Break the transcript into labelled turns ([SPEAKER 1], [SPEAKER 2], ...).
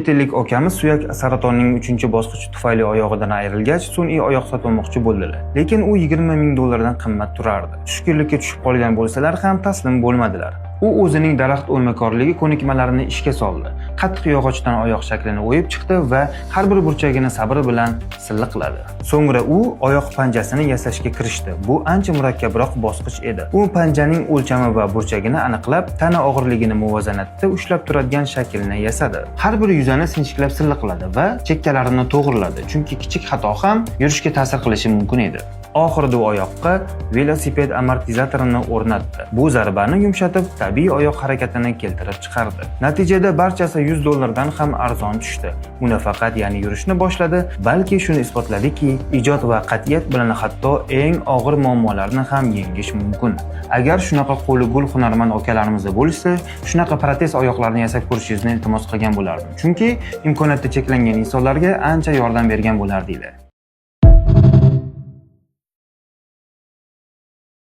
[SPEAKER 1] Chet okamiz suyak saratonining 3-bosqichi tufayli oyog'idan ayrilgach, sun'iy oyoq sotmoqchi bo'ldilar. Lekin u 20 ming dollardan qimmat turardi. Tushkunlikka tushib qolgan bo'lsalar ham taslim bo'lmadilar. U o'zining daraxt o'lmakorligi ko'nikmalarini ishga soldi. Qattiq yog'ochdan oyoq shaklini o'yib chiqdi va har bir burchagini sabr bilan silliqladi. So'ngra u oyoq panjasini yasashga kirishdi. Bu ancha murakkabroq bosqich edi. U panjaning o'lchami va burchagini aniqlab, tana og'irligini muvozanatda ushlab turadigan shaklni yasadi. Har bir yuzani sinchiklab silliqladi va chekkalarini to'g'riladi, chunki kichik xato ham yurishga ta'sir qilishi mumkin edi. Oxirida u oyoqqa velosiped amortizatorini o'rnatdi. Bu zarbani yumshatib, tabiiy oyoq harakatini keltirib chiqardi. Natijada barchasi 100 dollardan ham arzon tushdi. U nafaqat yurishni boshladi, balki shuni isbotladiki, ijod va qat'iyat bilan hatto eng og'ir muammolarni ham yengish mumkin. Agar shunaqa qo'li gul hunarmand akalarimizda bo'lsa, shunaqa protez oyoqlarni yasab ko'rishingizni iltimos qilgan bo'lardim. Chunki imkoniyati cheklangan insonlarga ancha yordam bergan bo'lardinglar.